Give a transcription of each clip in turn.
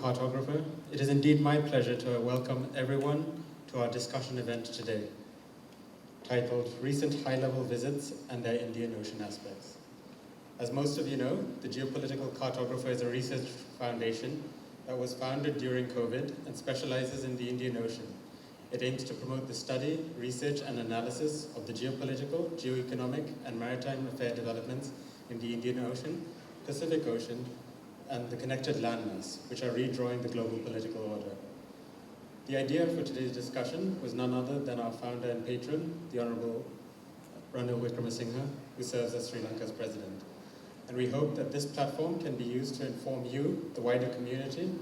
Cartographer. It is indeed my pleasure to welcome everyone to our discussion event today, titled Recent High-Level Visits and Their Indian Ocean Aspects. As most of you know, the Geopolitical Cartographer is a research foundation that was founded during COVID and specializes in the Indian Ocean. It aims to promote the study, research, and analysis of the geopolitical, geoeconomic, and maritime affair developments in the Indian Ocean, Pacific Ocean, and the connected landmass, which are redrawing the global political order. The idea for today's discussion was none other than our founder and patron, the Honorable Ranil Wickremesinghe, who serves as Sri Lanka's president. And we hope that this platform can be used to inform you, the wider community,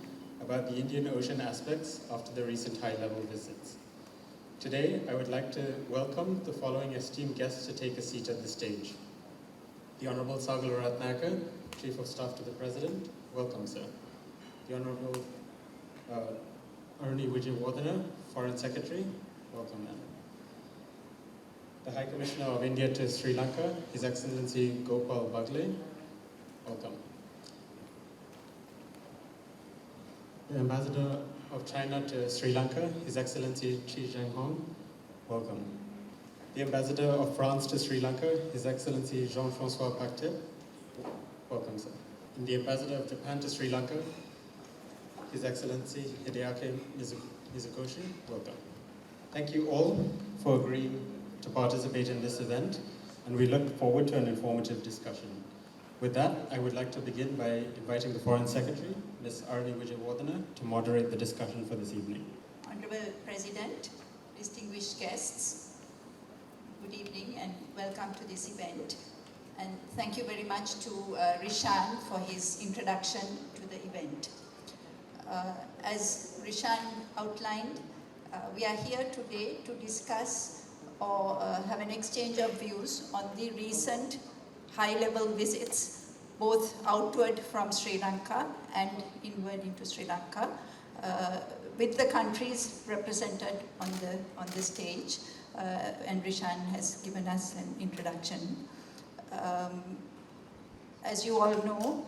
about the Indian Ocean aspects after the recent high-level visits. Today, I would like to welcome the following esteemed guests to take a seat at the stage. The Honorable Sagala Ratnayaka, Chief of Staff to the President. Welcome, sir. The Honorable Aruni Wijewardane, Foreign Secretary. Welcome, ma'am. The High Commissioner of India to Sri Lanka, His Excellency Gopal Baglay. Welcome. The Ambassador of China to Sri Lanka, His Excellency Zhenhong. Welcome. The Ambassador of France to Sri Lanka, His Excellency Jean-François Pactet. Welcome, sir. And the Ambassador of Japan to Sri Lanka, His Excellency Hideaki Mizukoshi. Welcome. Thank you all for agreeing to participate in this event, and we look forward to an informative discussion. With that, I would like to begin by inviting the Foreign Secretary, Ms. Aruni Wijewardane, to moderate the discussion for this evening. Honorable President, distinguished guests, good evening and welcome to this event. And thank you very much to Rishan for his introduction to the event. As Rishan outlined, we are here today to discuss or have an exchange of views on the recent high-level visits, both outward from Sri Lanka and inward into Sri Lanka, with the countries represented on the stage. And Rishan has given us an introduction. As you all know,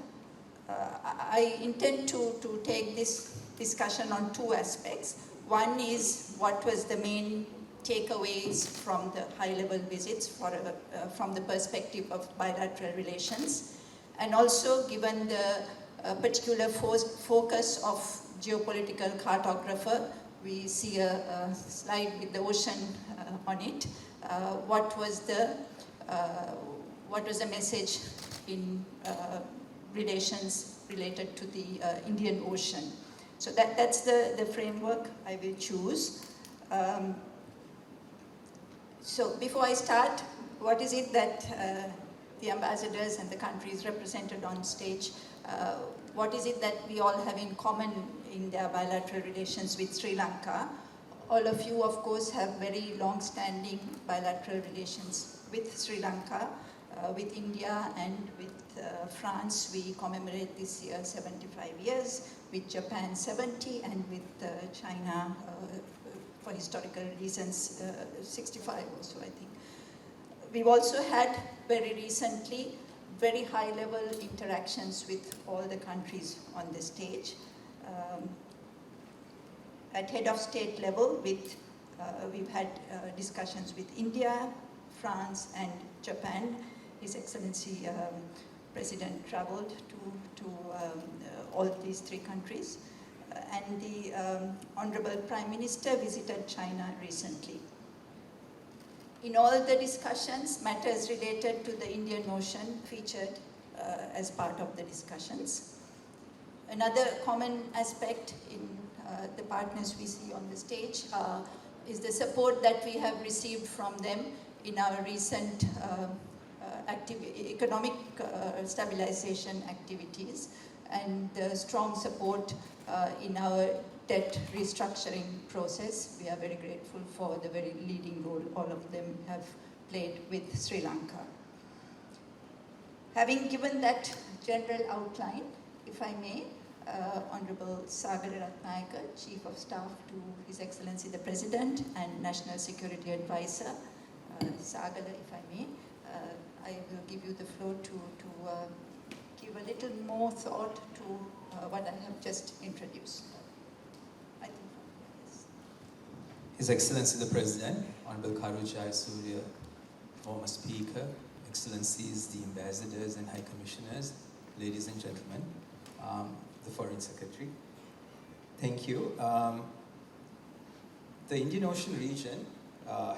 I intend to take this discussion on two aspects. One is what was the main takeaways from the high-level visits from the perspective of bilateral relations, and also given the particular focus of Geopolitical Cartographer, we see a slide with the ocean on it. What was the message in relations related to the Indian Ocean? So that's the framework I will choose. So before I start, what is it that the ambassadors and the countries represented on stage, what is it that we all have in common in their bilateral relations with Sri Lanka? All of you, of course, have very long-standing bilateral relations with Sri Lanka, with India and with France. We commemorate this year 75 years, with Japan 70, and with China, for historical reasons, 65 or so, I think. We've also had very recently very high-level interactions with all the countries on the stage. At head of state level, we've had discussions with India, France, and Japan. His Excellency President traveled to all these three countries. And the Honorable Prime Minister visited China recently. In all the discussions, matters related to the Indian Ocean featured as part of the discussions. Another common aspect in the partners we see on the stage is the support that we have received from them in our recent economic stabilization activities, and strong support in our debt restructuring process. We are very grateful for the very leading role all of them have played with Sri Lanka. Having given that general outline, if I may, Honorable Sagala Ratnayaka, Chief of Staff to His Excellency the President and National Security Advisor, Sagala, if I may, I will give you the floor to give a little more thought to what I have just introduced. I think, yes. His Excellency the President, Honorable Karu Jayasuriya, former Speaker, Excellencies, the Ambassadors and High Commissioners, ladies and gentlemen, the Foreign Secretary, thank you. The Indian Ocean region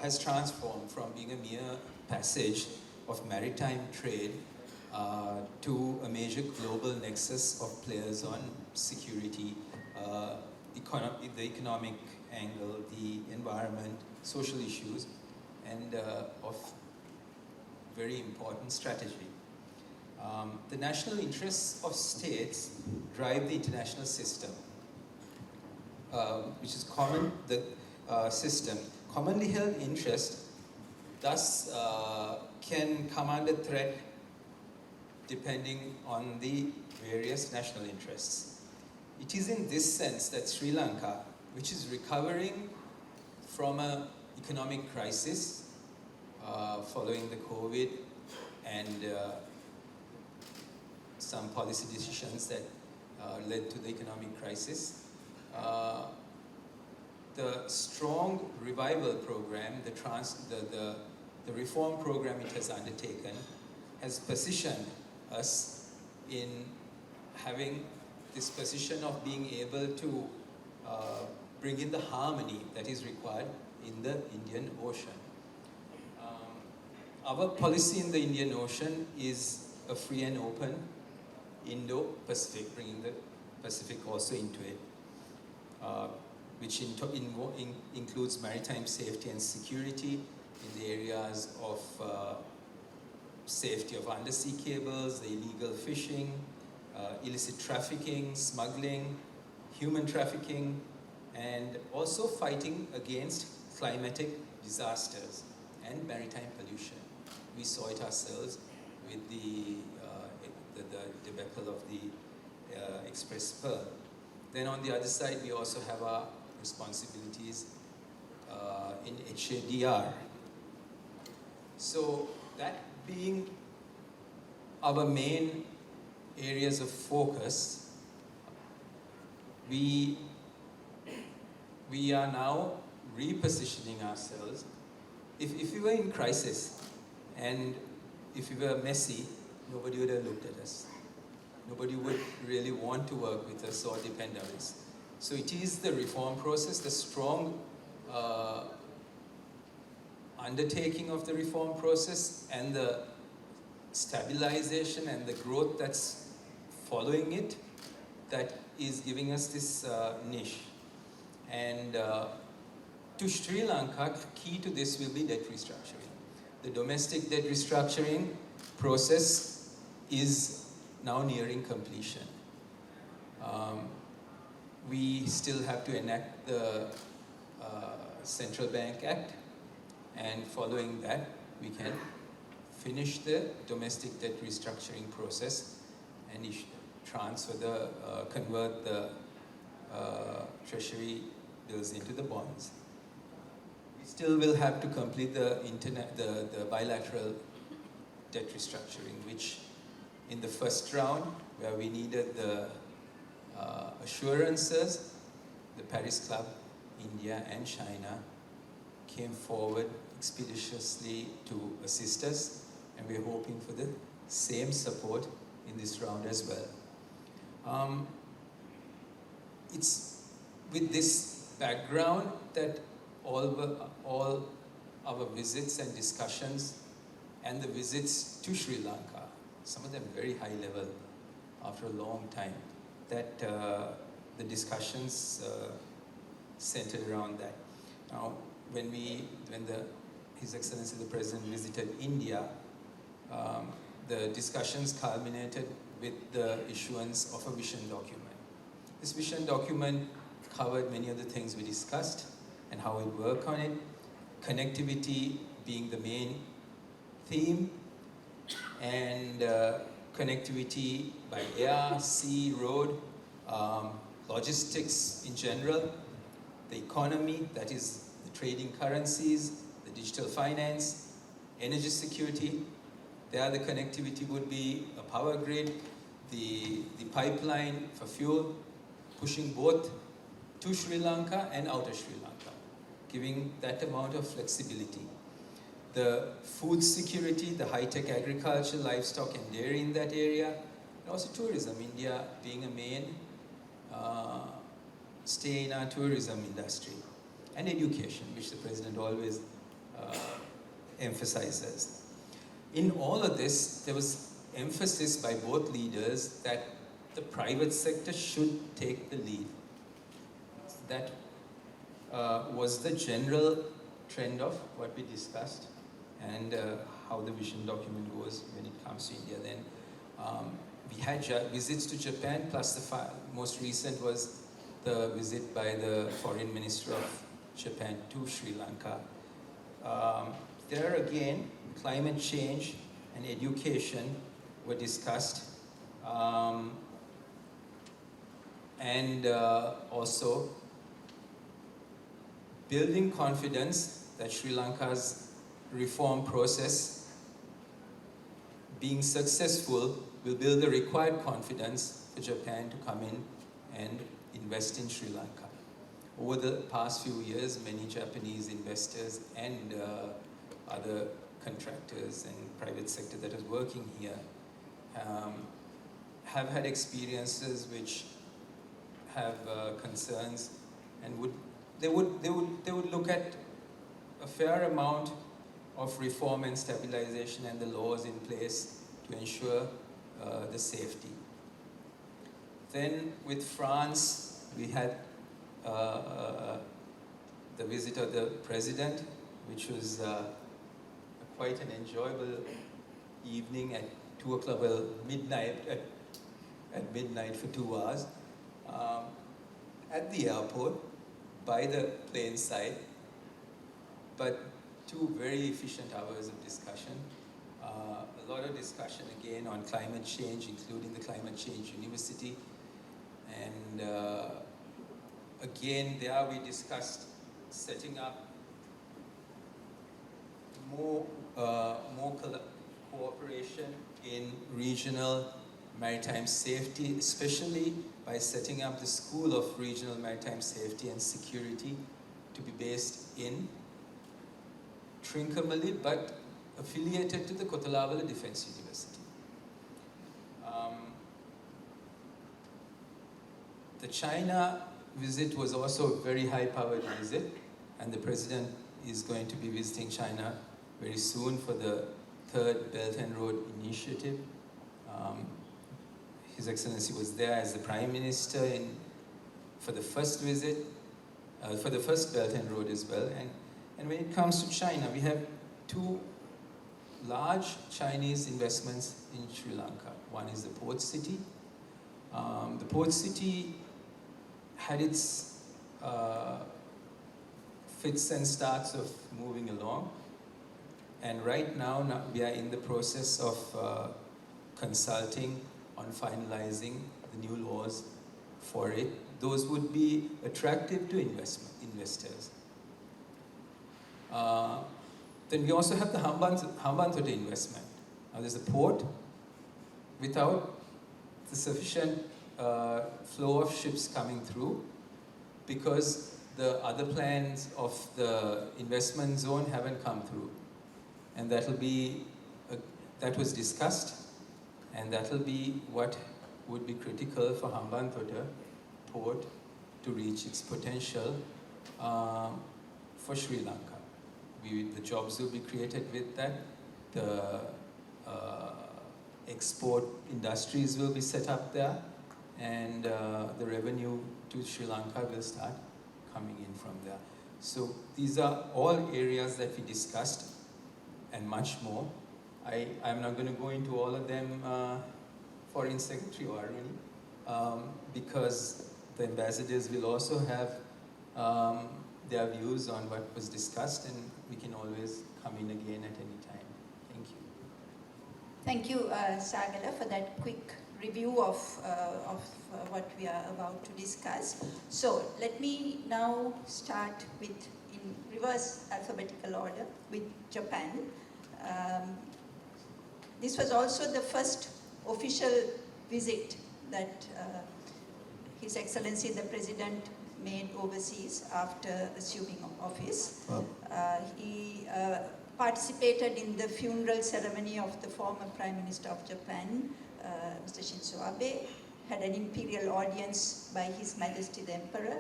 has transformed from being a mere passage of maritime trade to a major global nexus of players on security, the economic angle, the environment, social issues, and of very important strategy. The national interests of states drive the international system, which is common, the system. Commonly held interest thus can come under threat depending on the various national interests. It is in this sense that Sri Lanka, which is recovering from an economic crisis following the COVID and some policy decisions that led to the economic crisis, the strong revival program, the reform program it has undertaken, has positioned us in having this position of being able to bring in the harmony that is required in the Indian Ocean. Our policy in the Indian Ocean is a free and open Indo-Pacific, bringing the Pacific also into it, which includes maritime safety and security in the areas of safety of undersea cables, the illegal fishing, illicit trafficking, smuggling, human trafficking, and also fighting against climatic disasters and maritime pollution. We saw it ourselves with the debacle of the Express Pearl. Then on the other side, we also have our responsibilities in HADR. So that being our main areas of focus, we are now repositioning ourselves. If we were in crisis and if we were messy, nobody would have looked at us. Nobody would really want to work with us or depend on us. So it is the reform process, the strong undertaking of the reform process and the stabilization and the growth that's following it that is giving us this niche. And to Sri Lanka, key to this will be debt restructuring. The domestic debt restructuring process is now nearing completion. We still have to enact the Central Bank Act, and following that, we can finish the domestic debt restructuring process and convert the treasury bills into the bonds. We still will have to complete the bilateral debt restructuring, which in the first round, where we needed the assurances, the Paris Club, India and China came forward expeditiously to assist us, and we're hoping for the same support in this round as well. It's with this background that all our visits and discussions and the visits to Sri Lanka, some of them very high level after a long time, that the discussions centered around that. Now, when His Excellency the President visited India, the discussions culminated with the issuance of a vision document. This vision document covered many of the things we discussed and how we work on it, connectivity being the main theme, and connectivity by air, sea, road, logistics in general, the economy, that is the trading currencies, the digital finance, energy security. There the connectivity would be a power grid, the pipeline for fuel, pushing both to Sri Lanka and out of Sri Lanka, giving that amount of flexibility. The food security, the high-tech agriculture, livestock and dairy in that area, and also tourism, India being a main stay in our tourism industry, and education, which the President always emphasizes. In all of this, there was emphasis by both leaders that the private sector should take the lead. That was the general trend of what we discussed and how the vision document goes when it comes to India. Then we had visits to Japan, plus the most recent was the visit by the Foreign Minister of Japan to Sri Lanka. There again, climate change and education were discussed, and also building confidence that Sri Lanka's reform process being successful will build the required confidence for Japan to come in and invest in Sri Lanka. Over the past few years, many Japanese investors and other contractors and private sector that is working here have had experiences which have concerns, and they would look at a fair amount of reform and stabilization and the laws in place to ensure the safety. Then with France, we had the visit of the President, which was quite an enjoyable evening at 2 o'clock, well, at midnight for 2 hours, at the airport, by the plane side, but 2 very efficient hours of discussion. A lot of discussion again on climate change, including the Climate Change University. And again, there we discussed setting up more cooperation in regional maritime safety, especially by setting up the School of Regional Maritime Safety and Security to be based in Trincomalee, but affiliated to the Kotalawala Defense University. The China visit was also a very high-powered visit, and the President is going to be visiting China very soon for the 3rd Belt and Road Initiative. His Excellency was there as the Prime Minister for the first visit, for the first Belt and Road as well. And when it comes to China, we have 2 large Chinese investments in Sri Lanka. One is the port city. The port city had its fits and starts of moving along. And right now we are in the process of consulting on finalizing the new laws for it. Those would be attractive to investors. Then we also have the Hambantota investment. Now there's a port without the sufficient flow of ships coming through, because the other plans of the investment zone haven't come through. And that was discussed, and that will be what would be critical for Hambantota port to reach its potential for Sri Lanka. The jobs will be created with that. The export industries will be set up there, and the revenue to Sri Lanka will start coming in from there. So these are all areas that we discussed, and much more. I'm not going to go into all of them, Foreign Secretary Aruni, because the ambassadors will also have their views on what was discussed, and we can always come in again at any time. Thank you. Thank you, Sagala, for that quick review of what we are about to discuss. So let me now start with, in reverse alphabetical order, with Japan. This was also the first official visit that His Excellency the President made overseas after assuming office. He participated in the funeral ceremony of the former Prime Minister of Japan, Mr. Shinzo Abe, had an imperial audience by His Majesty the Emperor,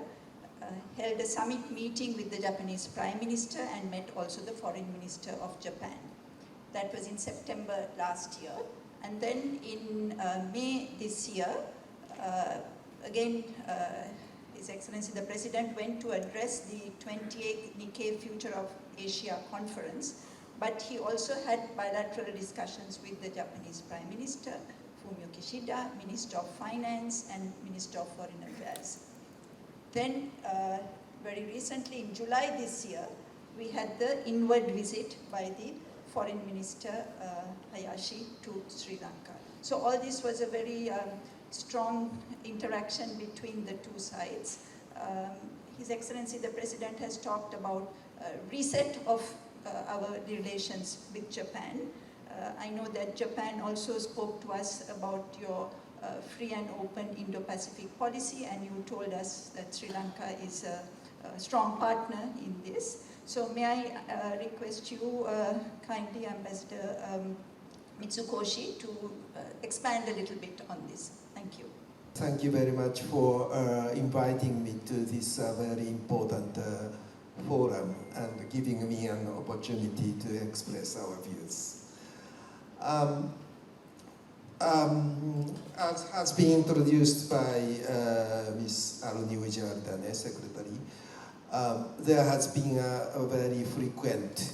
held a summit meeting with the Japanese Prime Minister and met also the Foreign Minister of Japan. That was in September last year. And then in May this year, again, His Excellency the President went to address the 28th Nikkei Future of Asia conference, but he also had bilateral discussions with the Japanese Prime Minister, Fumio Kishida, Minister of Finance, and Minister of Foreign Affairs. Then, very recently in July this year, we had the inward visit by the Foreign Minister Hayashi to Sri Lanka. So all this was a very strong interaction between the two sides. His Excellency the President has talked about reset of our relations with Japan. I know that Japan also spoke to us about your free and open Indo-Pacific policy, and you told us that Sri Lanka is a strong partner in this. So may I request you kindly, Ambassador Mizukoshi, to expand a little bit on this. Thank you. Thank you very much for inviting me to this very important forum and giving me an opportunity to express our views. As has been introduced by Ms. Aruni Wijewardane, Secretary, there has been a very frequent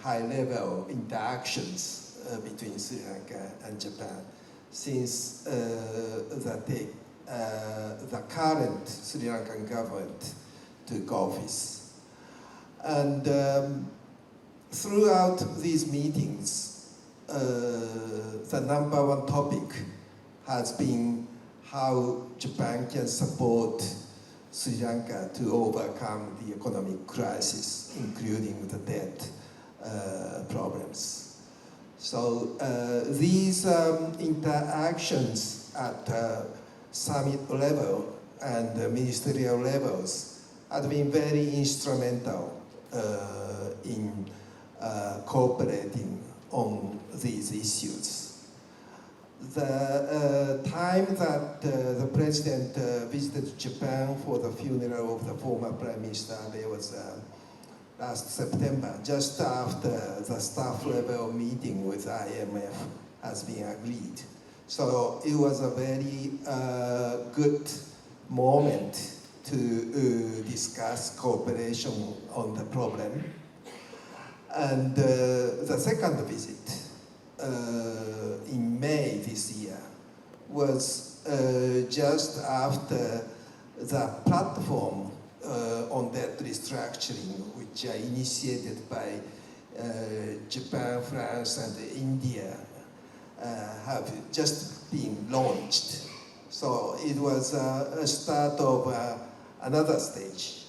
high-level interactions between Sri Lanka and Japan since the current Sri Lankan government took office. And throughout these meetings, the number one topic has been how Japan can support Sri Lanka to overcome the economic crisis, including the debt problems. So these interactions at summit level and ministerial levels have been very instrumental in cooperating on these issues. The time that the President visited Japan for the funeral of the former Prime Minister, there was last September, just after the staff level meeting with IMF has been agreed. So it was a very good moment to discuss cooperation on the problem. And the second visit in May this year was just after the platform on debt restructuring, which are initiated by Japan, France, and India, have just been launched. So it was a start of another stage.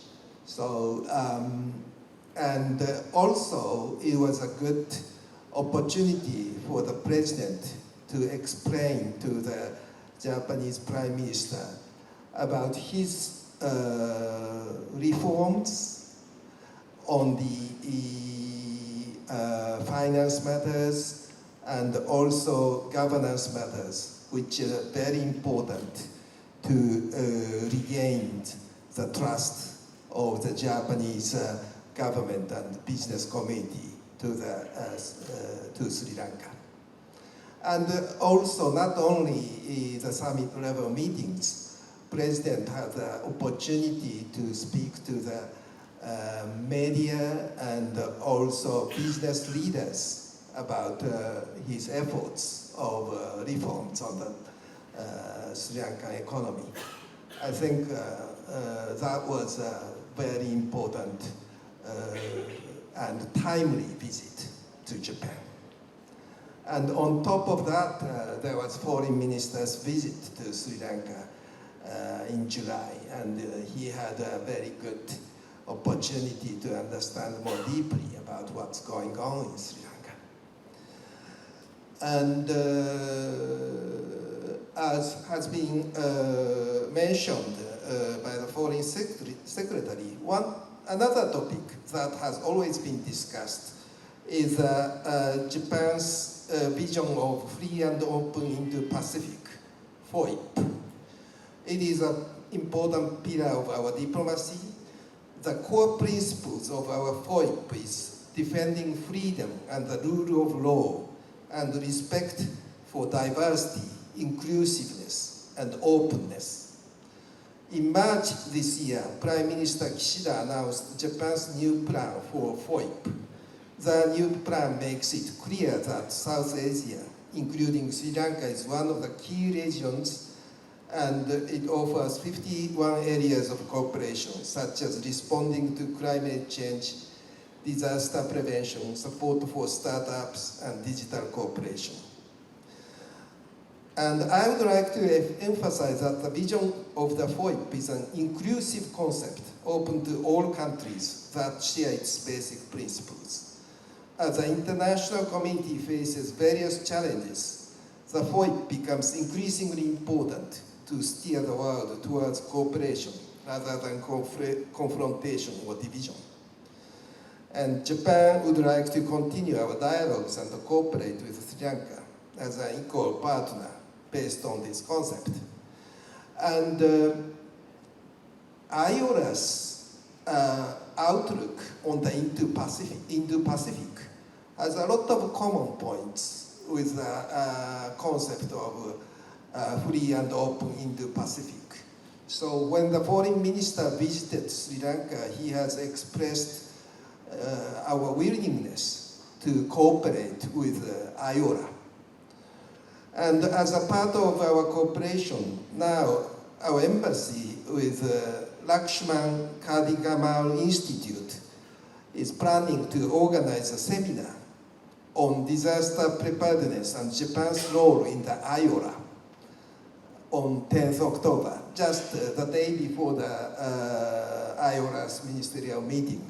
So, and also it was a good opportunity for the President to explain to the Japanese Prime Minister about his reforms on the finance matters and also governance matters, which are very important to regain the trust of the Japanese government and business community to Sri Lanka. And also, not only the summit level meetings, President had the opportunity to speak to the media and also business leaders about his efforts of reforms on the Sri Lankan economy. I think that was a very important and timely visit to Japan. And on top of that, there was Foreign Minister's visit to Sri Lanka in July, and he had a very good opportunity to understand more deeply about what's going on in Sri Lanka. And as has been mentioned by the Foreign Secretary, another topic that has always been discussed is Japan's vision of free and open Indo-Pacific, FOIP. It is an important pillar of our diplomacy. The core principles of our FOIP is defending freedom and the rule of law and respect for diversity, inclusiveness, and openness. In March this year, Prime Minister Kishida announced Japan's new plan for FOIP. The new plan makes it clear that South Asia, including Sri Lanka, is one of the key regions, and it offers 51 areas of cooperation, such as responding to climate change, disaster prevention, support for startups, and digital cooperation. And I would like to emphasize that the vision of the FOIP is an inclusive concept open to all countries that share its basic principles. As the international community faces various challenges, the FOIP becomes increasingly important to steer the world towards cooperation rather than confrontation or division. And Japan would like to continue our dialogues and cooperate with Sri Lanka as an equal partner based on this concept. And IORA's outlook on the Indo-Pacific has a lot of common points with the concept of free and open Indo-Pacific. So when the foreign minister visited Sri Lanka, he has expressed our willingness to cooperate with IORA. And as a part of our cooperation, now our embassy with Lakshman Kadigamal Institute is planning to organize a seminar on disaster preparedness and Japan's role in the IORA on 10th October, just the day before the IORA's ministerial meeting.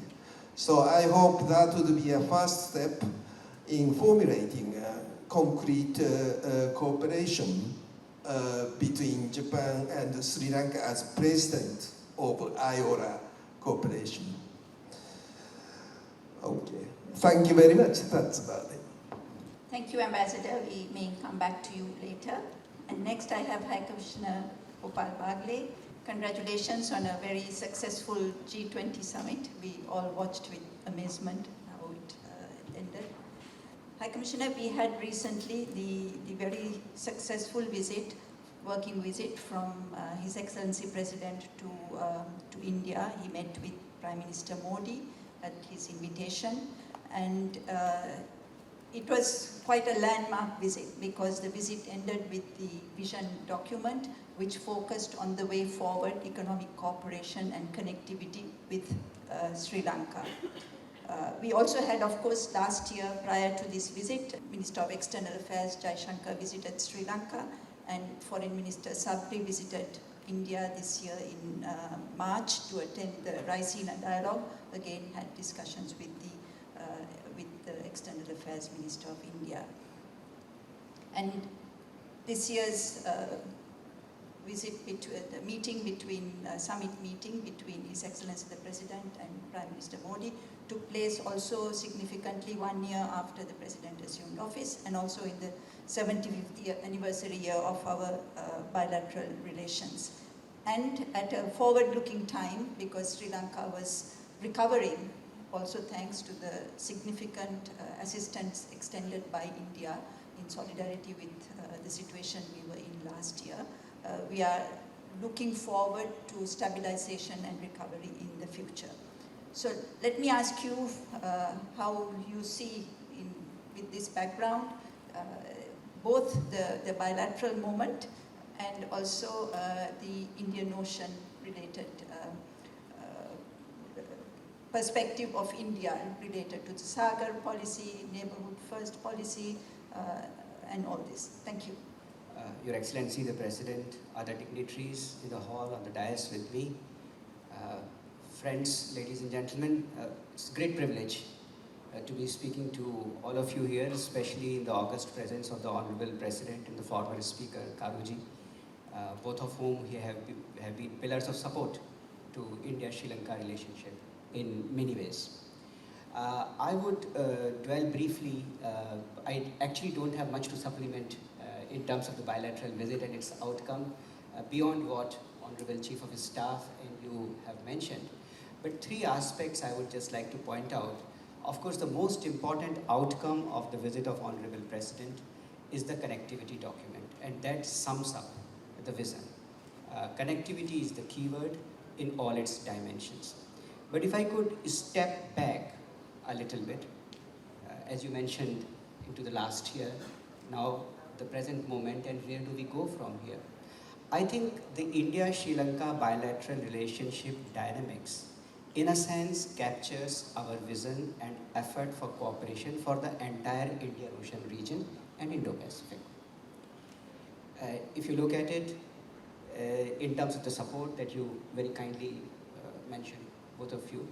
So I hope that would be a first step in formulating concrete cooperation between Japan and Sri Lanka as president of IORA cooperation. Okay, thank you very much. That's about it. Thank you, Ambassador. We may come back to you later. And next I have High Commissioner Gopal Baglay. Congratulations on a very successful G20 summit. We all watched with amazement how it ended. High Commissioner, we had recently the very successful visit, working visit from His Excellency President to India. He met with Prime Minister Modi at his invitation, and it was quite a landmark visit because the visit ended with the vision document which focused on the way forward economic cooperation and connectivity with Sri Lanka. We also had, of course, last year prior to this visit, Minister of External Affairs Jaishankar visited Sri Lanka, and Foreign Minister Sabri visited India this year in March to attend the Raisina dialogue, again had discussions with the External Affairs Minister of India. And this year's visit, the meeting between, summit meeting between His Excellency the President and Prime Minister Modi took place also significantly 1 year after the President assumed office, and also in the 75th anniversary year of our bilateral relations. And at a forward-looking time, because Sri Lanka was recovering, also thanks to the significant assistance extended by India in solidarity with the situation we were in last year. We are looking forward to stabilization and recovery in the future. So let me ask you how you see, with this background, both the bilateral moment and also the Indian Ocean related perspective of India related to the Sagar policy, neighborhood first policy, and all this. Thank you. Your Excellency, the President, other dignitaries in the hall, on the dais with me, friends, ladies and gentlemen, it's a great privilege to be speaking to all of you here, especially in the august presence of the Honorable President and the former Speaker, Karuji. both of whom have been pillars of support to India-Sri Lanka relationship in many ways. I would dwell briefly, I actually don't have much to supplement in terms of the bilateral visit and its outcome beyond what Honorable Chief of Staff and you have mentioned. But three aspects I would just like to point out. Of course, the most important outcome of the visit of Honorable President is the connectivity document, and that sums up the vision. Connectivity is the keyword in all its dimensions. But if I could step back a little bit, as you mentioned, into the last year, now the present moment, and where do we go from here? I think the India-Sri Lanka bilateral relationship dynamics, in a sense, captures our vision and effort for cooperation for the entire Indian Ocean region and Indo-Pacific. If you look at it, in terms of the support that you very kindly mentioned, both of you,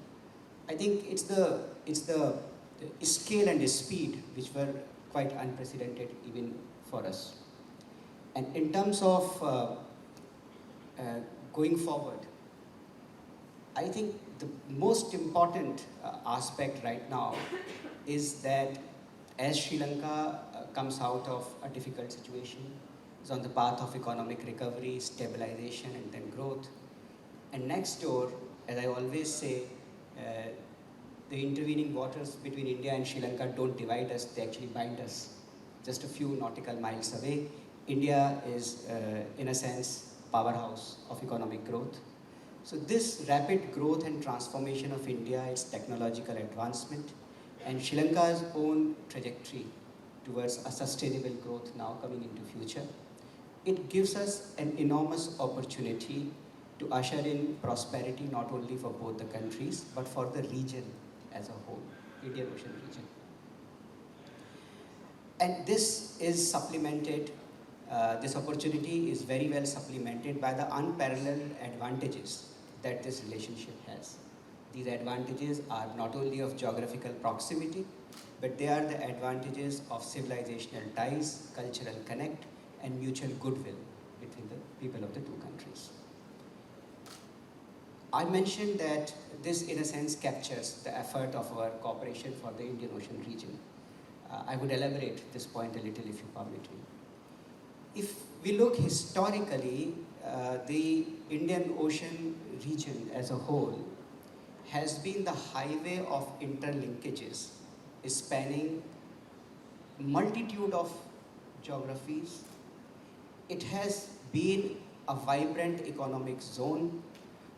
I think it's the scale and the speed which were quite unprecedented even for us. And in terms of going forward, I think the most important aspect right now is that as Sri Lanka comes out of a difficult situation, is on the path of economic recovery, stabilization, and then growth. And next door, as I always say, the intervening waters between India and Sri Lanka don't divide us, they actually bind us. Just a few nautical miles away, India is, in a sense, powerhouse of economic growth. So this rapid growth and transformation of India, its technological advancement, and Sri Lanka's own trajectory towards a sustainable growth now coming into future, it gives us an enormous opportunity to usher in prosperity not only for both the countries, but for the region as a whole, Indian Ocean region. And this is supplemented, this opportunity is very well supplemented by the unparalleled advantages that this relationship has. These advantages are not only of geographical proximity, but they are the advantages of civilizational ties, cultural connect, and mutual goodwill between the people of the two countries. I mentioned that this, in a sense, captures the effort of our cooperation for the Indian Ocean region. I would elaborate this point a little if you permit me. If we look historically, the Indian Ocean region as a whole has been the highway of interlinkages, spanning multitude of geographies. It has been a vibrant economic zone,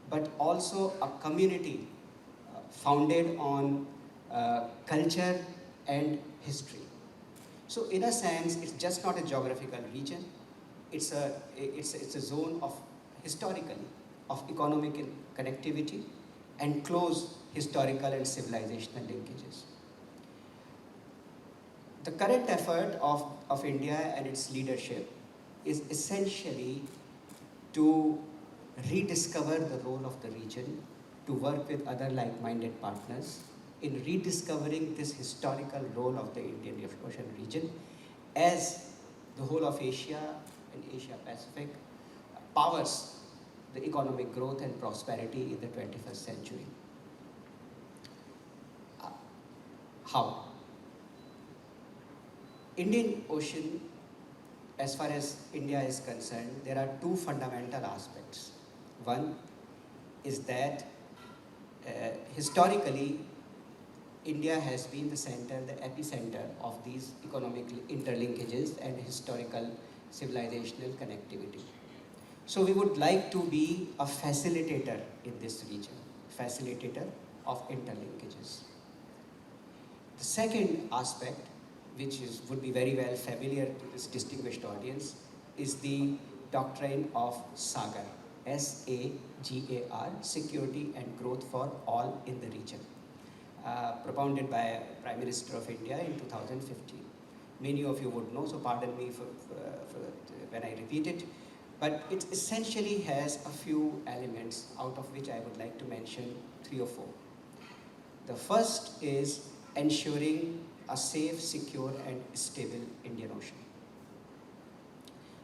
but also a community founded on culture and history. So in a sense, it's just not a geographical region, it's a zone of historically, of economic connectivity and close historical and civilizational linkages. The current effort of India and its leadership is essentially to rediscover the role of the region, to work with other like-minded partners in rediscovering this historical role of the Indian Ocean region as the whole of Asia and Asia-Pacific powers the economic growth and prosperity in the 21st century. How? Indian Ocean, as far as India is concerned, there are two fundamental aspects. One is that historically, India has been the center, the epicenter of these economic interlinkages and historical civilizational connectivity. So we would like to be a facilitator in this region, facilitator of interlinkages. The second aspect, which would be very well familiar to this distinguished audience, is the doctrine of Sagar, S-A-G-A-R, security and growth for all in the region, propounded by Prime Minister of India in 2015. Many of you would know, so pardon me for when I repeat it, but it essentially has a few elements out of which I would like to mention 3 or 4. The first is ensuring a safe, secure and stable Indian Ocean.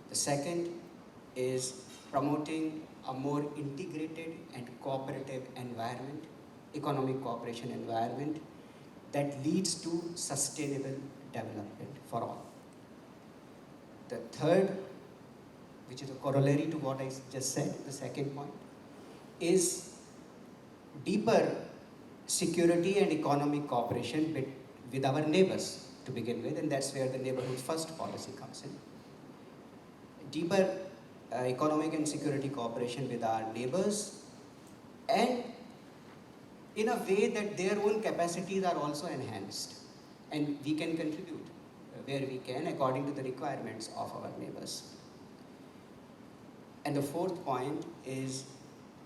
The second is promoting a more integrated and cooperative environment, economic cooperation environment that leads to sustainable development for all. The third, which is a corollary to what I just said, the second point, is deeper security and economic cooperation with our neighbors to begin with, and that's where the neighborhood first policy comes in. Deeper economic and security cooperation with our neighbors, and in a way that their own capacities are also enhanced, and we can contribute where we can according to the requirements of our neighbors. And the fourth point is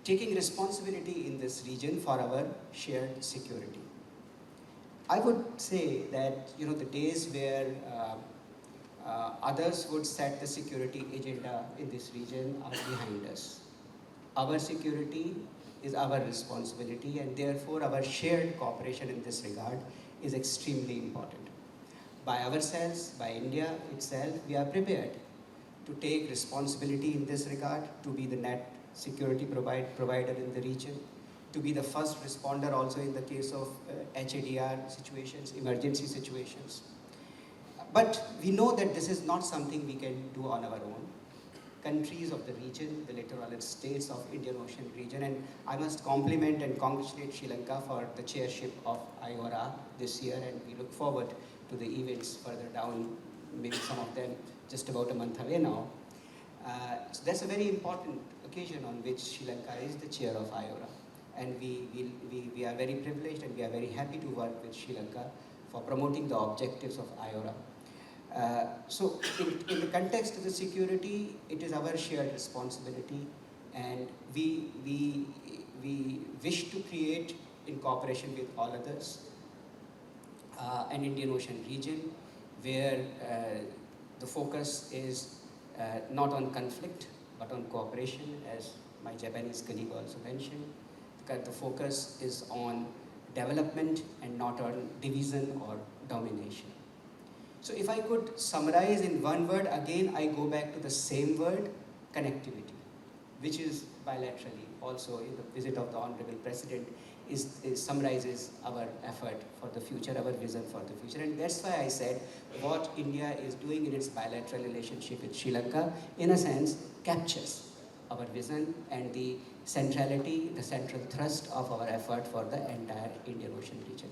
taking responsibility in this region for our shared security. I would say that the days where others would set the security agenda in this region are behind us. Our security is our responsibility, and therefore our shared cooperation in this regard is extremely important. By ourselves, by India itself, we are prepared to take responsibility in this regard, to be the net security provider in the region, to be the first responder also in the case of HADR situations, emergency situations. But we know that this is not something we can do on our own. Countries of the region, the littoral states of Indian Ocean region, and I must compliment and congratulate Sri Lanka for the chairship of IORA this year, and we look forward to the events further down, maybe some of them just about a month away now. So that's a very important occasion on which Sri Lanka is the chair of IORA. And we are very privileged and we are very happy to work with Sri Lanka for promoting the objectives of IORA. So in the context of the security, it is our shared responsibility, and we wish to create, in cooperation with all others, an Indian Ocean region where the focus is not on conflict but on cooperation, as my Japanese colleague also mentioned. The focus is on development and not on division or domination. So if I could summarize in one word, again I go back to the same word, connectivity, which is bilaterally also in the visit of the Honorable President summarizes our effort for the future, our vision for the future. And that's why I said what India is doing in its bilateral relationship with Sri Lanka, in a sense, captures our vision and the centrality, the central thrust of our effort for the entire Indian Ocean region.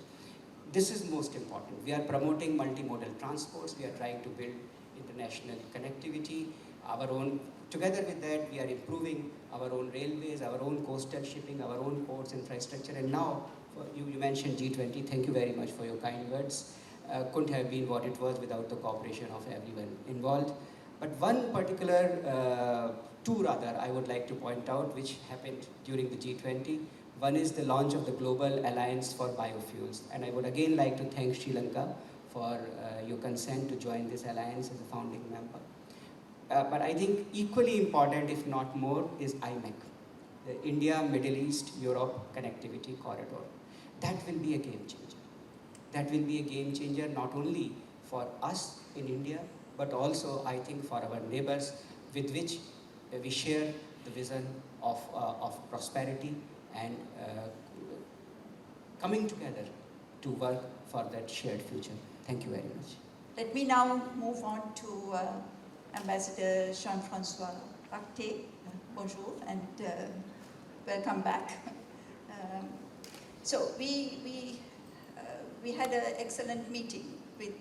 This is most important. We are promoting multimodal transports. We are trying to build international connectivity, our own. Together with that, we are improving our own railways, our own coastal shipping, our own ports infrastructure. And now, you mentioned G20. Thank you very much for your kind words. Couldn't have been what it was without the cooperation of everyone involved. But one particular I would like to point out, which happened during the G20. One is the launch of the Global Alliance for Biofuels. And I would again like to thank Sri Lanka for your consent to join this alliance as a founding member. But I think equally important, if not more, is IMEC, the India, Middle East, Europe Connectivity Corridor. That will be a game changer. That will be a game changer not only for us in India, but also, I think, for our neighbors with which we share the vision of prosperity and coming together to work for that shared future. Thank you very much. Let me now move on to Ambassador Jean-François Pactet. Bonjour and welcome back. So we had an excellent meeting with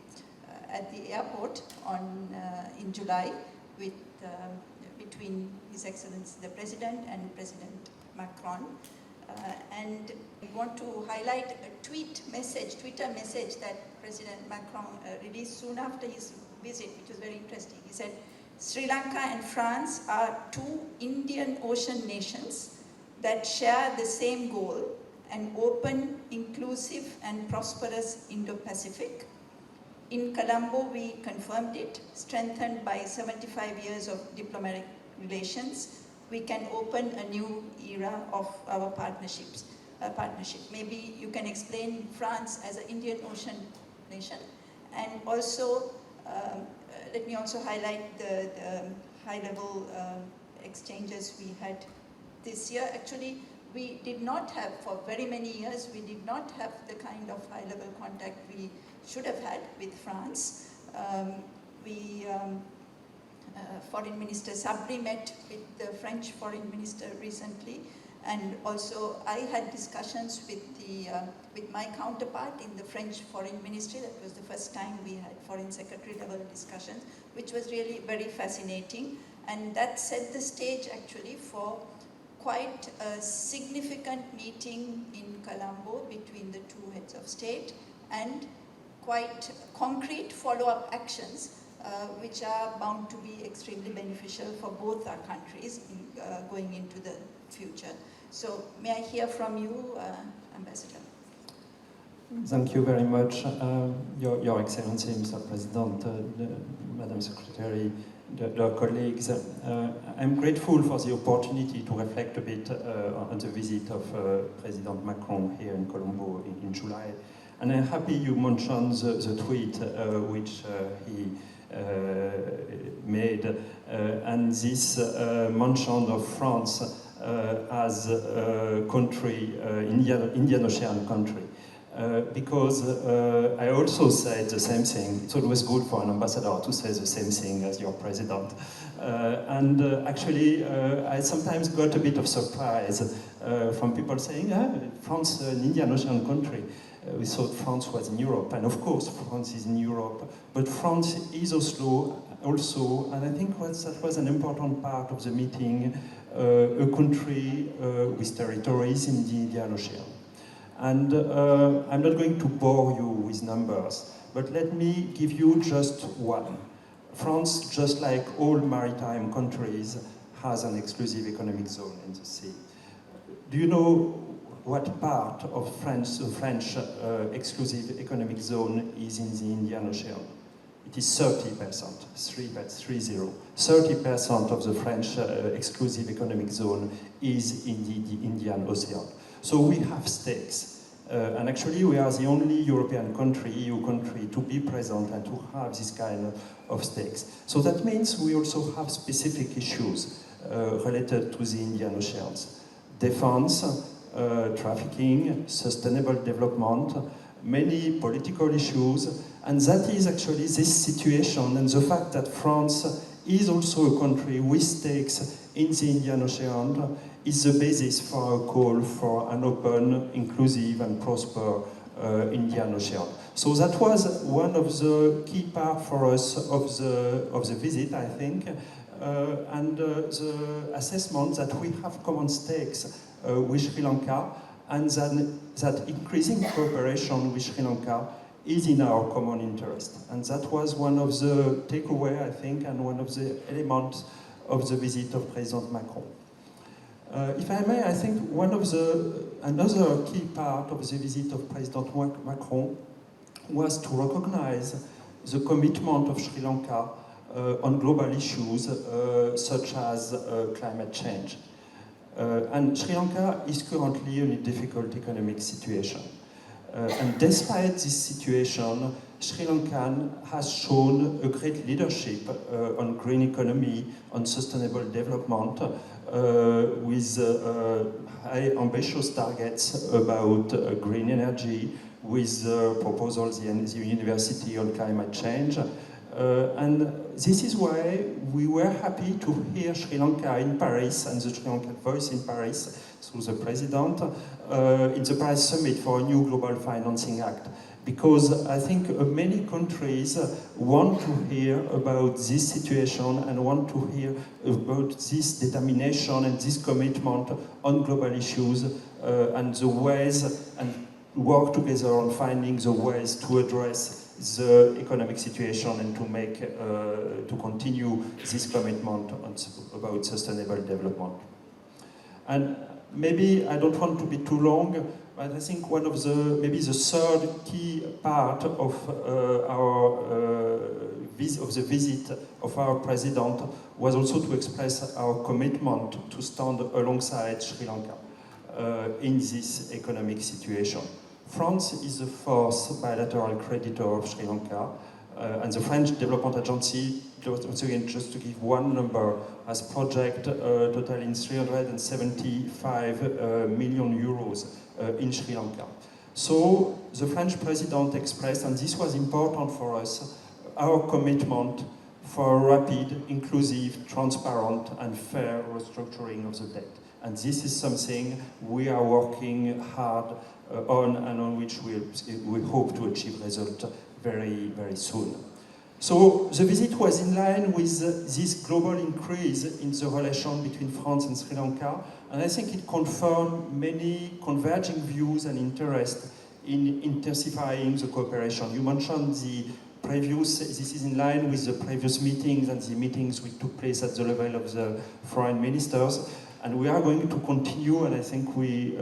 at the airport in July with between His Excellency the President and President Macron. And we want to highlight a Twitter message that President Macron released soon after his visit, which was very interesting. He said, Sri Lanka and France are two Indian Ocean nations that share the same goal, an open, inclusive and prosperous Indo-Pacific. In Colombo, we confirmed it, strengthened by 75 years of diplomatic relations. We can open a new era of our partnership. Maybe you can explain France as an Indian Ocean nation. And also, let me also highlight the high-level exchanges we had this year. Actually, we did not have, for very many years, we did not have the kind of high-level contact we should have had with France. Foreign Minister Sabri met with the French Foreign Minister recently, and also I had discussions with my counterpart in the French Foreign Ministry. That was the first time we had Foreign Secretary level discussions, which was really very fascinating, and that set the stage actually for quite a significant meeting in Colombo between the two heads of state, and quite concrete follow-up actions which are bound to be extremely beneficial for both our countries going into the future. So may I hear from you, Ambassador? Thank you very much, Your Excellency, Mr. President, Madam Secretary, dear colleagues. I'm grateful for the opportunity to reflect a bit on the visit of President Macron here in Colombo in July. And I'm happy you mentioned the tweet which he made, and this mention of France as a country, Indian Ocean country. Because I also said the same thing. It's always good for an ambassador to say the same thing as your president. Actually, I sometimes got a bit of surprise from people saying, France, an Indian Ocean country. We thought France was in Europe, and of course France is in Europe, but France is also, and I think that was an important part of the meeting, a country with territories in the Indian Ocean. And I'm not going to bore you with numbers, but let me give you just one. France, just like all maritime countries, has an exclusive economic zone in the sea. Do you know what part of the French exclusive economic zone is in the Indian Ocean? It is 30%, 30% of the French exclusive economic zone is in the Indian Ocean. So we have stakes. And actually we are the only European country, EU country, to be present and to have this kind of stakes. So that means we also have specific issues related to the Indian Oceans. Defense, trafficking, sustainable development, many political issues, and that is actually this situation and the fact that France is also a country with stakes in the Indian Ocean is the basis for our call for an open, inclusive and prosper Indian Ocean. So that was one of the key parts for us of the visit, I think, and the assessment that we have common stakes with Sri Lanka, and that increasing cooperation with Sri Lanka is in our common interest. And that was one of the takeaways, I think, and one of the elements of the visit of President Macron. If I may, I think another key part of the visit of President Macron was to recognize the commitment of Sri Lanka on global issues such as climate change. And Sri Lanka is currently in a difficult economic situation. And despite this situation, Sri Lanka has shown a great leadership on green economy, on sustainable development, with high ambitious targets about green energy, with proposals in the university on climate change. And this is why we were happy to hear Sri Lanka in Paris and the Sri Lankan voice in Paris through the President in the Paris Summit for a new Global Financing Act. Because I think many countries want to hear about this situation and want to hear about this determination and this commitment on global issues and the ways and work together on finding the ways to address the economic situation and to make, to continue this commitment about sustainable development. And maybe I don't want to be too long, but I think one of the, maybe the third key part of the visit of our president was also to express our commitment to stand alongside Sri Lanka in this economic situation. France is the fourth bilateral creditor of Sri Lanka, and the French Development Agency, once again, just to give one number, has project totaling 375 million euros in Sri Lanka. So the French president expressed, and this was important for us, our commitment for rapid, inclusive, transparent, and fair restructuring of the debt. And this is something we are working hard on, and on which we hope to achieve results very, very soon. So the visit was in line with this global increase in the relation between France and Sri Lanka, and I think it confirmed many converging views and interest in intensifying the cooperation. You mentioned the previous, this is in line with the previous meetings and the meetings which took place at the level of the foreign ministers, and we are going to continue, and I think we,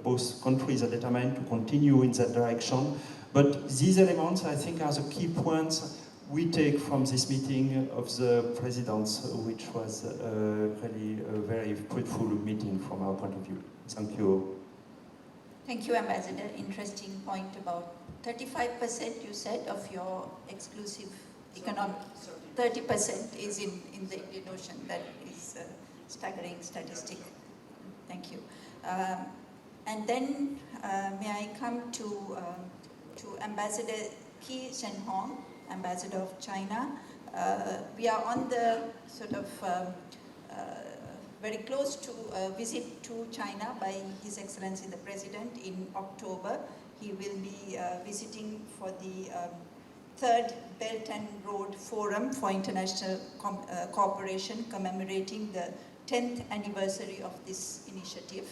both countries are determined to continue in that direction. But these elements, I think, are the key points we take from this meeting of the presidents, which was really a very fruitful meeting from our point of view. Thank you. Thank you, Ambassador. Interesting point about 35% you said of your exclusive economic, 30% is in the Indian Ocean. That is a staggering statistic. Thank you. And then may I come to Ambassador Zhenhong, Ambassador of China. We are on the sort of very close to a visit to China by His Excellency the President in October. He will be visiting for the third Belt and Road Forum for International Cooperation, commemorating the 10th anniversary of this initiative.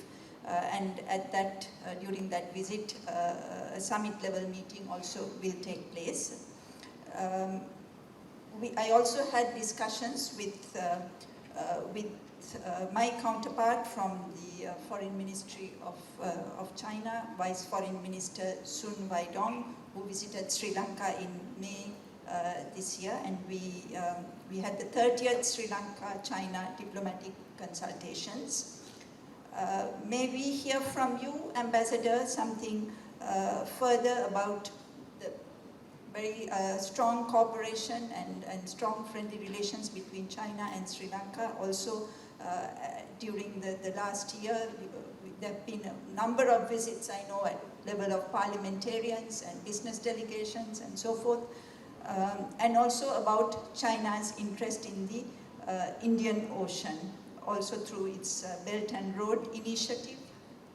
And at that, during that visit, a summit-level meeting also will take place. I also had discussions with my counterpart from the Foreign Ministry of China, Vice Foreign Minister Sun Weidong, who visited Sri Lanka in May this year, and we had the 30th Sri Lanka-China diplomatic consultations. May we hear from you, Ambassador, something further about the very strong cooperation and strong friendly relations between China and Sri Lanka. Also, during the last year, there have been a number of visits, I know, at level of parliamentarians and business delegations and so forth, and also about China's interest in the Indian Ocean, also through its Belt and Road Initiative,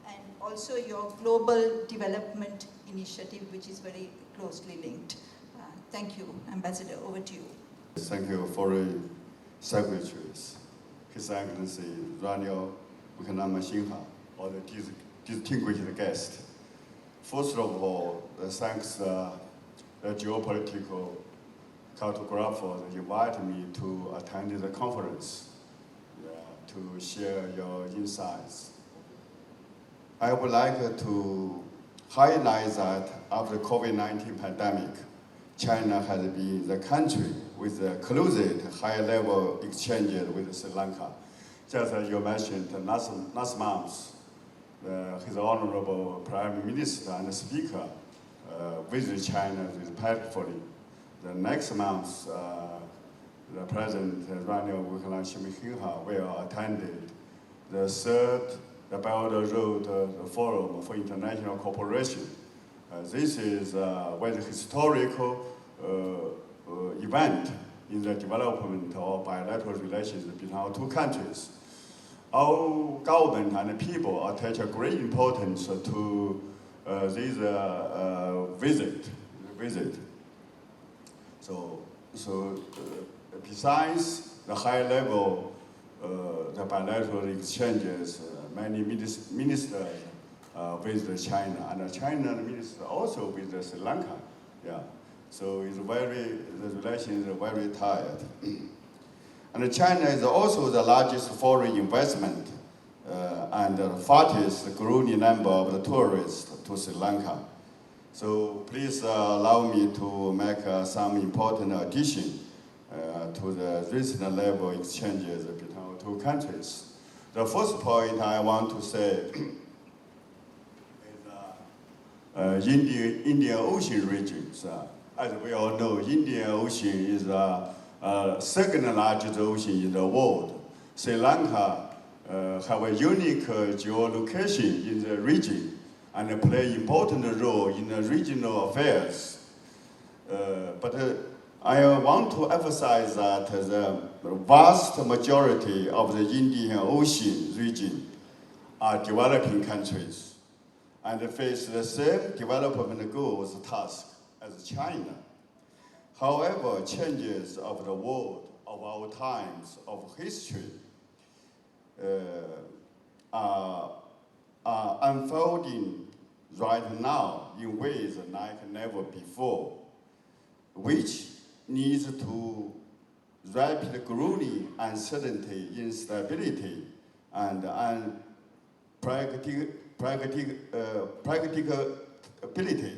and also your Global Development Initiative, which is very closely linked. Thank you, Ambassador. Over to you. Thank you, Foreign Secretaries, His Excellency Ranil Wickremesinghe, all the distinguished guests. First of all, thanks the Geopolitical Cartographer that invited me to attend the conference to share your insights. I would like to highlight that after the COVID-19 pandemic, China has been the country with the closest high-level exchanges with Sri Lanka. Just as you mentioned, last month, His Honorable Prime Minister and Speaker visited China respectfully. The next month, the President Ranil Wickremesinghe will attend the third Belt and Road Forum for International Cooperation. This is a very historical event in the development of bilateral relations between our two countries. Our government and people attach a great importance to this visit. So besides the high level, the bilateral exchanges, many ministers visit China, and China minister also visit Sri Lanka. Yeah, so the relations are very tight. And China is also the largest foreign investment and the fastest growing number of the tourists to Sri Lanka. So please allow me to make some important addition to the recent level exchanges between our two countries. The first point I want to say is Indian Ocean regions. as we all know, Indian Ocean is the second largest ocean in the world. Sri Lanka have a unique geolocation in the region and play important role in the regional affairs. But I want to emphasize that the vast majority of the Indian Ocean region are developing countries and face the same development goals task as China. However, changes of the world of our times of history are unfolding right now in ways like never before, which needs to rapid growing uncertainty, instability, and practicability.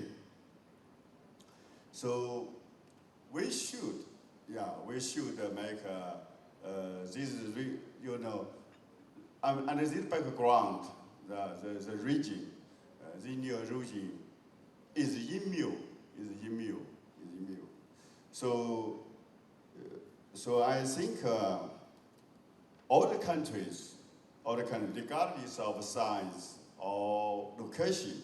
So we should make this, and this background, the region, the Indian region is immune. So I think all the countries, regardless of size or location,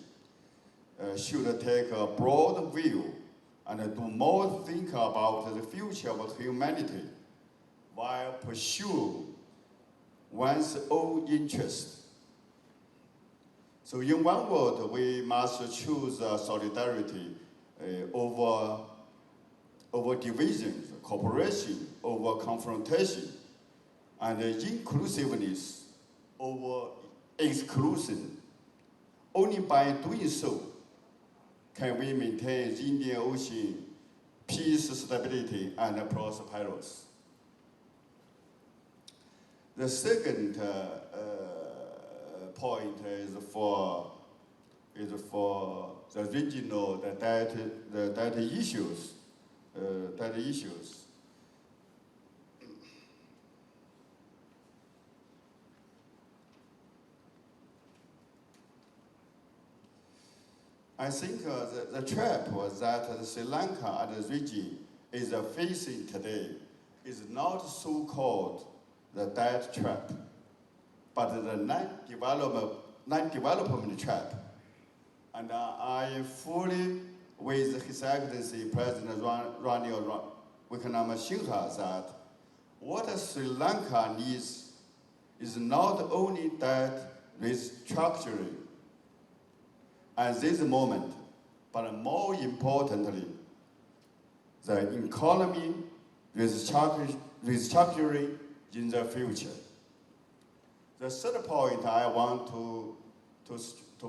should take a broad view and do more think about the future of humanity while pursue one's own interest. So in one word, we must choose solidarity over divisions, cooperation over confrontation, and inclusiveness over exclusion. Only by doing so can we maintain the Indian Ocean peace, stability, and prosperity. The second point is for the regional data issues. I think the trap was that Sri Lanka and the region is facing today is not so-called the debt trap, but the non-development trap. And I fully, with His Excellency President Ranil Wickremesinghe, that what Sri Lanka needs is not only debt restructuring at this moment, but more importantly, the economy restructuring in the future. The third point I want to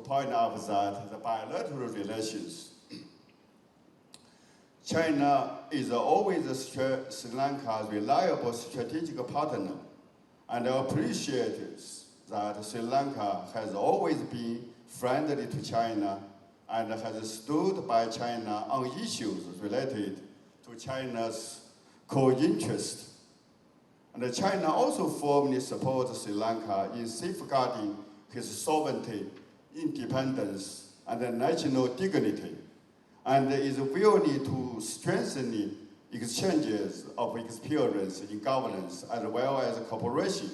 point out is that the bilateral relations. China is always Sri Lanka's reliable strategic partner, and appreciates that Sri Lanka has always been friendly to China and has stood by China on issues related to China's core interest. And China also firmly supports Sri Lanka in safeguarding his sovereignty, independence, and national dignity, and is willing to strengthen exchanges of experience in governance as well as cooperation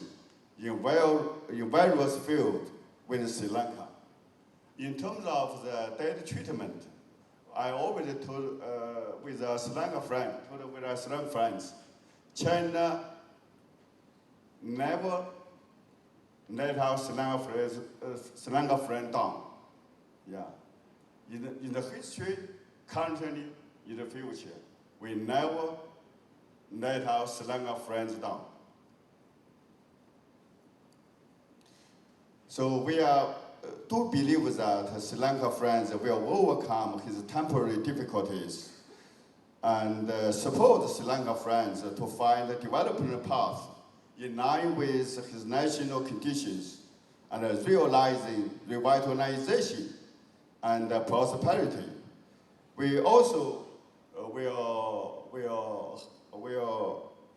in various fields with Sri Lanka. In terms of the data treatment, I always told with our Sri Lanka friends, China never let our Sri Lanka friend down. Yeah. In the history, currently, in the future, we never let our Sri Lanka friends down. So we do believe that Sri Lanka friends will overcome his temporary difficulties and support Sri Lanka friends to find a development path in line with his national conditions and realizing revitalization and prosperity. We also will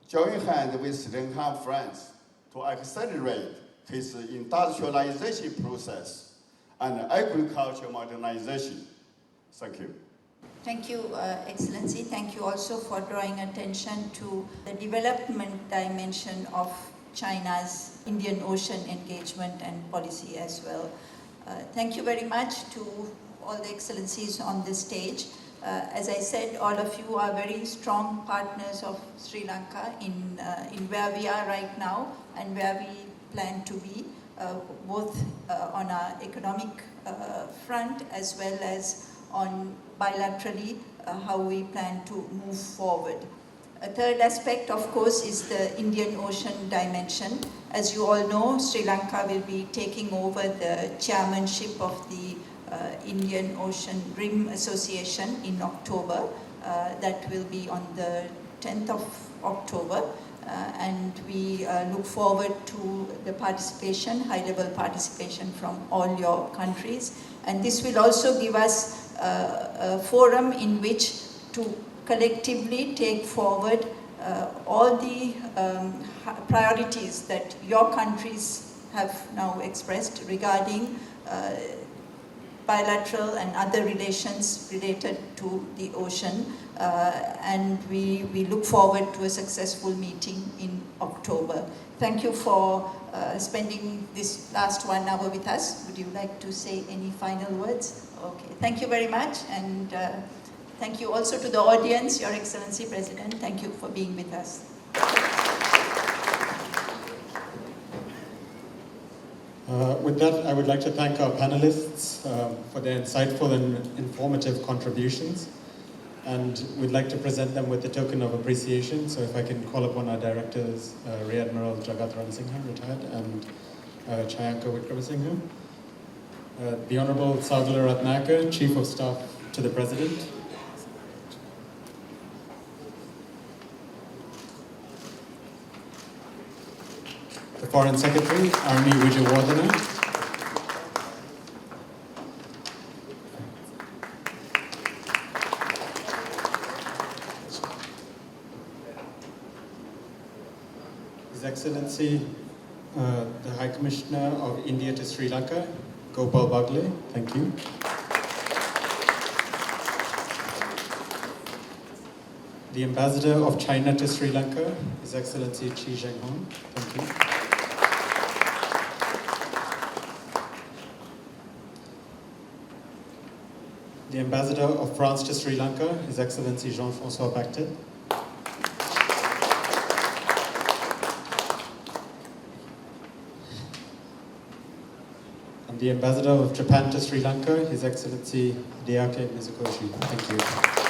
join hands with Sri Lankan friends to accelerate his industrialization process and agriculture modernization. Thank you. Thank you, Excellency. Thank you also for drawing attention to the development dimension of China's Indian Ocean engagement and policy as well. Thank you very much to all the Excellencies on this stage. As I said, all of you are very strong partners of Sri Lanka in where we are right now and where we plan to be, both on our economic front as well as on bilaterally how we plan to move forward. A third aspect, of course, is the Indian Ocean dimension. As you all know, Sri Lanka will be taking over the chairmanship of the Indian Ocean Rim Association in October. That will be on the 10th of October. And we look forward to the participation, high-level participation from all your countries. And this will also give us a forum in which to collectively take forward all the priorities that your countries have now expressed regarding bilateral and other relations related to the ocean. And we look forward to a successful meeting in October. Thank you for spending this last 1 hour with us. Would you like to say any final words? Okay, thank you very much. And thank you also to the audience, Your Excellency President. Thank you for being with us. With that, I would like to thank our panelists for their insightful and informative contributions. And we'd like to present them with a token of appreciation. So if I can call upon our directors, Rear Admiral Jagat Ranasinghe, retired, and Chayanka Wickramasinghe. The Honorable Sagala Ratnayaka, Chief of Staff to the President. The Foreign Secretary, Aruni Wijewardane. His Excellency, the High Commissioner of India to Sri Lanka, Gopal Baglay, thank you. The Ambassador of China to Sri Lanka, His Excellency Zhenhong, thank you. The Ambassador of France to Sri Lanka, His Excellency Jean-François Pactet. And the Ambassador of Japan to Sri Lanka, His Excellency Hideaki Mizukoshi. Thank you.